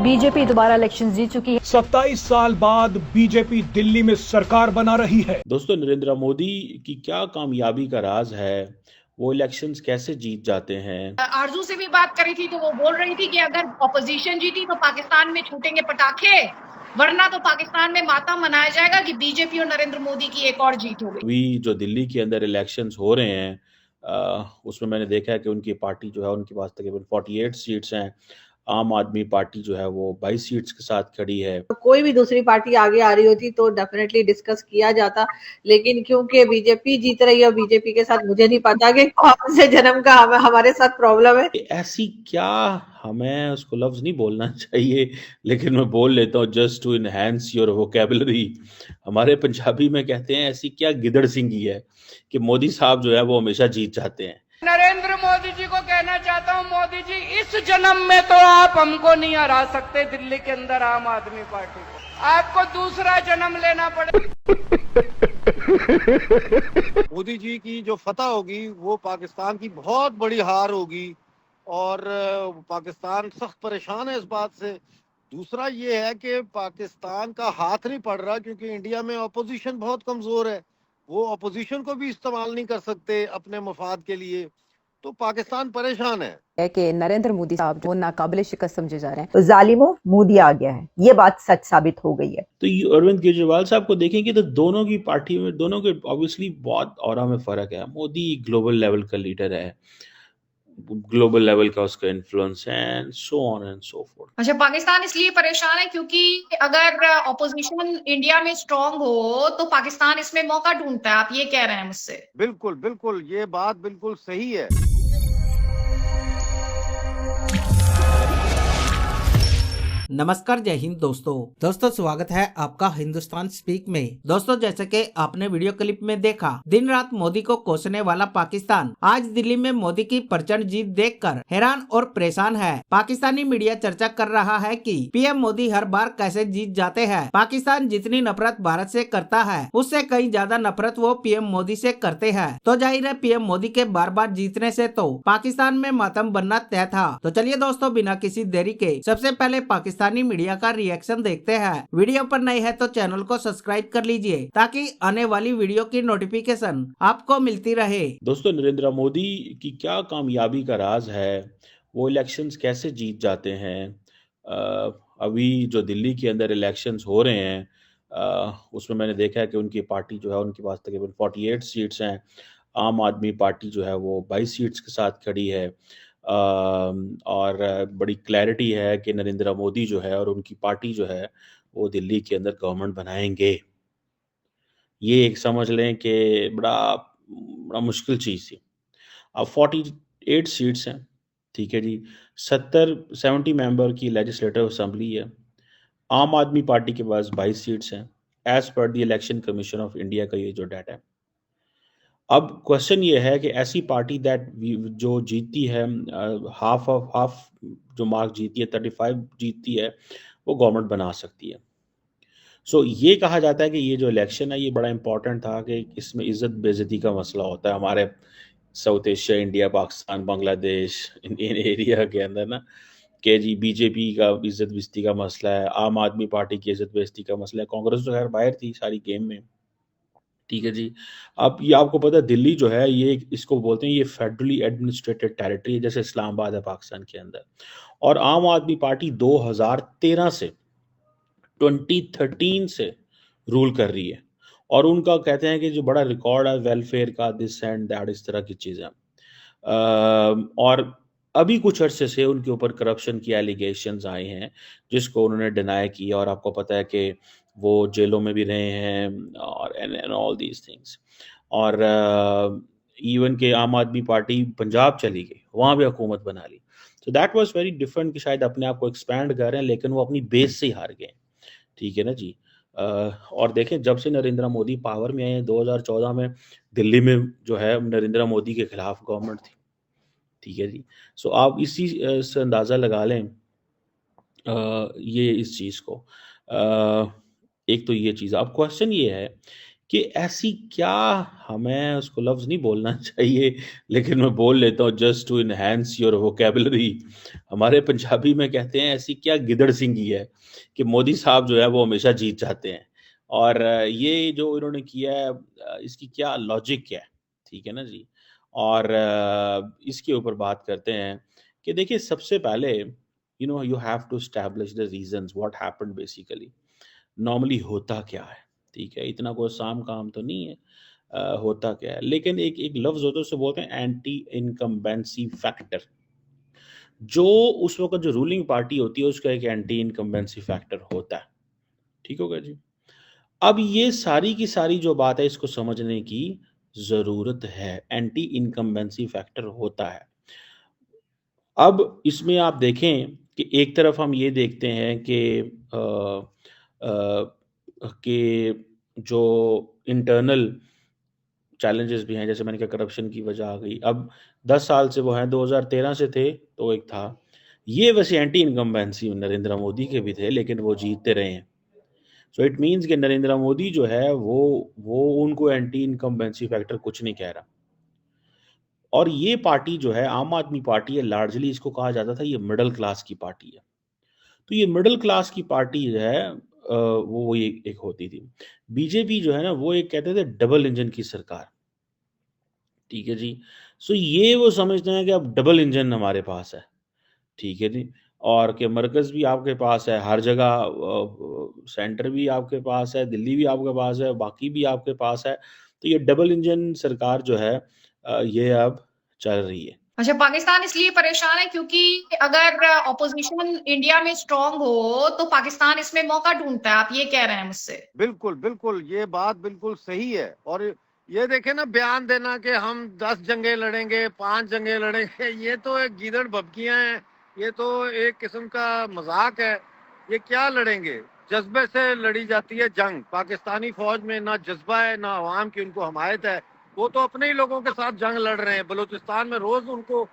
BJP दोबारा election जीत चुकी है। 27 साल बाद बीजेपी दिल्ली में सरकार बना रही है। दोस्तों, नरेंद्र मोदी की क्या कामयाबी का राज है? वो इलेक्शंस कैसे जीत जाते हैं? आरजू से भी बात करी थी तो वो बोल रही थी कि अगर ऑपोजिशन जीती तो पाकिस्तान में छूटेंगे पटाखे, वरना तो पाकिस्तान में मातम मनाया जाएगा कि बीजेपी और नरेंद्र मोदी की एक और जीत हो गई। अभी जो दिल्ली के अंदर इलेक्शंस हो रहे हैं, उसमें मैंने देखा है कि उनकी पार्टी जो है, उनके पास तकरीबन 48 सीट्स हैं। आम आदमी पार्टी जो है वो 22 सीट्स के साथ खड़ी है। कोई भी दूसरी पार्टी आगे आ रही होती तो डेफिनेटली डिस्कस किया जाता, लेकिन क्योंकि बीजेपी जीत रही है, बीजेपी के साथ मुझे नहीं पता कि कौन से जन्म का हमारे साथ प्रॉब्लम है। ऐसी क्या, हमें उसको लफ्ज नहीं बोलना चाहिए, लेकिन मैं बोल लेता हूँ just to enhance your vocabulary. हमारे पंजाबी में कहते हैं ऐसी क्या गिदड़ सिंगी है कि मोदी साहब जो है वो हमेशा जीत जाते हैं। नरेंद्र मोदी जी को कहना चाहता हूं, मोदी जी इस जन्म में तो आप हमको नहीं हरा सकते दिल्ली के अंदर आम आदमी पार्टी को, आपको दूसरा जन्म लेना पड़ेगा। मोदी जी की जो फतह होगी वो पाकिस्तान की बहुत बड़ी हार होगी और पाकिस्तान सख्त परेशान है इस बात से। दूसरा ये है कि पाकिस्तान का हाथ नहीं पड़ रहा क्योंकि इंडिया में अपोजिशन बहुत कमजोर है, वो अपोजिशन को भी इस्तेमाल नहीं कर सकते अपने मफाद के लिए, तो पाकिस्तान परेशान है कि नरेंद्र मोदी साहब जो नाकाबिले शिकस्त समझे जा रहे हैं। तो जालिमो मोदी आ गया है, ये बात सच साबित हो गई है। तो ये अरविंद केजरीवाल साहब को देखेंगे तो दोनों की पार्टी में, दोनों के ऑब्वियसली बहुत ऑरा में फर्क है। मोदी ग्लोबल लेवल का लीडर है, ग्लोबल लेवल का उसका इन्फ्लुएंस है, and so on and so fourth. अच्छा, पाकिस्तान इसलिए परेशान है क्योंकि अगर ऑपोजिशन इंडिया में स्ट्रांग हो तो पाकिस्तान इसमें मौका ढूंढता है। आप ये कह रहे हैं मुझसे? बिल्कुल बिल्कुल, ये बात बिल्कुल सही है। नमस्कार, जय हिंद दोस्तों स्वागत है आपका हिंदुस्तान स्पीक में। दोस्तों, जैसे कि आपने वीडियो क्लिप में देखा, दिन रात मोदी को कोसने वाला पाकिस्तान आज दिल्ली में मोदी की प्रचंड जीत देखकर हैरान और परेशान है। पाकिस्तानी मीडिया चर्चा कर रहा है कि पीएम मोदी हर बार कैसे जीत जाते हैं। पाकिस्तान जितनी नफरत भारत से करता है उससे कहीं ज्यादा नफरत वो पीएम मोदी से करते हैं। तो जाहिर है पीएम मोदी के बार बार जीतने से तो पाकिस्तान में मातम बनना तय था। तो चलिए दोस्तों, बिना किसी देरी के सबसे पहले पाकिस्तानी मीडिया का रिएक्शन देखते हैं। वीडियो पर नए हैं तो चैनल को सब्सक्राइब कर लीजिए ताकि आने वाली वीडियो की नोटिफिकेशन आपको मिलती रहे। दोस्तों, नरेंद्र मोदी की क्या कामयाबी का राज है? वो इलेक्शंस कैसे जीत जाते हैं? अभी जो दिल्ली के अंदर इलेक्शंस हो रहे हैं, उसमें मैंने देखा है कि उनकी पार्टी जो है, उनके पास तकरीबन 48 सीट्स हैं। आम आदमी पार्टी जो है वो 22 सीट्स के साथ खड़ी है। और बड़ी क्लैरिटी है कि नरेंद्र मोदी जो है और उनकी पार्टी जो है वो दिल्ली के अंदर गवर्नमेंट बनाएंगे। ये एक समझ लें कि बड़ा बड़ा मुश्किल चीज़ थी। अब 48 सीट्स हैं, ठीक है जी। 70 मेंबर की लेजिस्लेटिव असेंबली है। आम आदमी पार्टी के पास 22 सीट्स हैं as per the election commission of India का ये जो डाटा है। अब क्वेश्चन ये है कि ऐसी पार्टी जो जीतती है, हाफ जो मार्क जीती है, 35 जीतती है, वो गवर्नमेंट बना सकती है। सो ये कहा जाता है कि ये जो इलेक्शन है ये बड़ा इंपॉर्टेंट था कि इसमें इज्जत बेइज्जती का मसला होता है हमारे south Asia, India, Pakistan, Bangladesh, Indian area के अंदर ना, कि जी बीजेपी का इज्जत बेइज्जती का मसला है, आम आदमी पार्टी की इज्जत बेइज्जती का मसला है। कांग्रेस तो खैर बाहर थी सारी गेम में, ठीक है जी। अब ये आपको पता है दिल्ली जो है ये, इसको बोलते हैं, ये फेडरली एडमिनिस्ट्रेटेड टेरिटरी है, जैसे इस्लामाबाद है पाकिस्तान के अंदर। और आम आदमी पार्टी 2013 से 2013 से रूल कर रही है और उनका कहते हैं कि जो बड़ा रिकॉर्ड है वेलफेयर का, दिस एंड दैट, इस तरह की चीज़ें। और अभी कुछ अरसे से उनके ऊपर करप्शन की एलिगेशंस आए हैं जिसको उन्होंने डिनाई किया, और आपको पता है कि वो जेलों में भी रहे हैं और एंड ऑल दीज थिंग्स। और इवन के आम आदमी पार्टी पंजाब चली गई, वहाँ भी हुकूमत बना ली। तो दैट वाज वेरी डिफरेंट कि शायद अपने आप को एक्सपैंड कर रहे हैं लेकिन वो अपनी बेस से ही हार गए, ठीक है ना जी। और देखें जब से नरेंद्र मोदी पावर में आए हैं 2014 में दिल्ली में जो है नरेंद्र मोदी के खिलाफ गवर्नमेंट थी, ठीक है जी। सो आप इसी से अंदाज़ा लगा लें ये इस चीज़ को। एक तो ये चीज़। अब क्वेश्चन ये है कि ऐसी क्या, हमें उसको लफ्ज़ नहीं बोलना चाहिए लेकिन मैं बोल लेता हूँ just to enhance your vocabulary. हमारे पंजाबी में कहते हैं ऐसी क्या गिदड़ सिंगी है कि मोदी साहब जो है वो हमेशा जीत जाते हैं। और ये जो इन्होंने किया है इसकी क्या लॉजिक है, ठीक है ना जी। और इसके ऊपर बात करते हैं कि देखिए सबसे पहले you have to establish the reasons what happened basically. Normally होता क्या है, ठीक है, इतना कोई साम काम तो नहीं है। होता क्या है, लेकिन एक एक लफ्ज़ होता है उसे बोलते हैं एंटी इनकम्बेंसी फैक्टर। जो उस वक्त जो रूलिंग पार्टी होती है उसका एक एंटी इनकम्बेंसी फैक्टर होता है, ठीक हो गया जी। अब ये सारी की सारी जो बात है इसको समझने की ज़रूरत है। एंटी इनकम्बेंसी फैक्टर होता है। अब इसमें आप देखें कि एक तरफ हम ये देखते हैं कि जो इंटरनल चैलेंजेस भी हैं, जैसे मैंने कहा करप्शन की वजह आ गई। अब 10 साल से वो हैं, 2013 से थे तो एक था। ये वैसे एंटी इनकम्बेंसी नरेंद्र मोदी के भी थे लेकिन वो जीतते रहे हैं। सो इट मीन्स कि नरेंद्र मोदी जो है वो उनको एंटी इनकम्बेंसी फैक्टर कुछ नहीं कह रहा। और ये पार्टी जो है आम आदमी पार्टी है, लार्जली इसको कहा जाता था ये मिडिल क्लास की पार्टी है। तो ये मिडिल क्लास की पार्टी जो है वो एक होती थी। बीजेपी जो है ना वो एक कहते थे डबल इंजन की सरकार, ठीक है जी। सो ये वो समझते हैं कि अब डबल इंजन हमारे पास है, ठीक है जी। और कि मरकज़ भी आपके पास है, हर जगह सेंटर भी आपके पास है, दिल्ली भी आपके पास है, बाकी भी आपके पास है। तो ये डबल इंजन सरकार जो है ये अब चल रही है। अच्छा, पाकिस्तान इसलिए परेशान है क्योंकि अगर ऑपोजिशन इंडिया में स्ट्रांग हो तो पाकिस्तान इसमें मौका ढूंढता है। आप ये कह रहे हैं मुझसे? बिल्कुल बिल्कुल, ये बात बिल्कुल सही है। और ये देखे ना, बयान देना कि हम 10 जंगें लड़ेंगे, 5 जंगें लड़ेंगे, ये तो एक गीदड़ भभकियां हैं, ये तो एक किस्म का मजाक है। ये क्या लड़ेंगे? जज्बे से लड़ी जाती है जंग। पाकिस्तानी फौज में ना जज्बा है ना अवाम की उनको हमायत है। वो तो अपने ही लोगों के साथ जंग लड़ रहे हैं। बलूचिस्तान में रोज उनको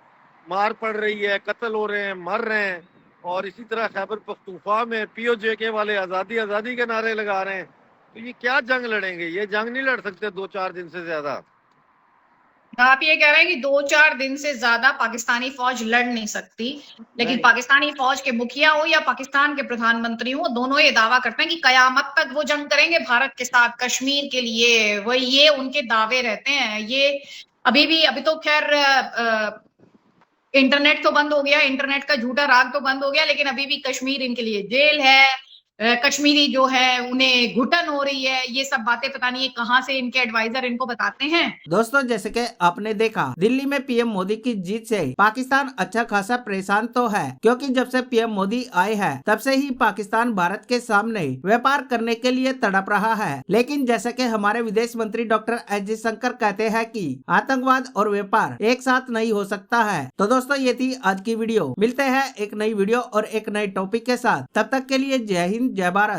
मार पड़ रही है, कत्ल हो रहे हैं, मर रहे हैं। और इसी तरह खैबर पख्तूनख्वा में POJK वाले आज़ादी आज़ादी के नारे लगा रहे हैं। तो ये क्या जंग लड़ेंगे? ये जंग नहीं लड़ सकते 2-4 दिन से ज्यादा। आप ये कह रहे हैं कि 2-4 दिन से ज्यादा पाकिस्तानी फौज लड़ नहीं सकती, लेकिन नहीं। पाकिस्तानी फौज के मुखिया हो या पाकिस्तान के प्रधानमंत्री हो, दोनों ये दावा करते हैं कि कयामत तक वो जंग करेंगे भारत के साथ, कश्मीर के लिए। वही ये उनके दावे रहते हैं। ये अभी तो खैर इंटरनेट तो बंद हो गया, इंटरनेट का झूठा राग तो बंद हो गया, लेकिन अभी भी कश्मीर इनके लिए जेल है। कश्मीरी जो है उन्हें घुटन हो रही है। ये सब बातें पता नहीं कहां से इनके एडवाइजर इनको बताते हैं। दोस्तों जैसे कि आपने देखा दिल्ली में पीएम मोदी की जीत से पाकिस्तान अच्छा खासा परेशान तो है, क्योंकि जब से पीएम मोदी आए हैं तब से ही पाकिस्तान भारत के सामने व्यापार करने के लिए तड़प रहा है। लेकिन जैसे कि हमारे विदेश मंत्री डॉक्टर एस जयशंकर कहते हैं कि आतंकवाद और व्यापार एक साथ नहीं हो सकता है। तो दोस्तों ये थी आज की वीडियो। मिलते हैं एक नई वीडियो और एक नए टॉपिक के साथ। तब तक के लिए जय हिंद, जय भारत।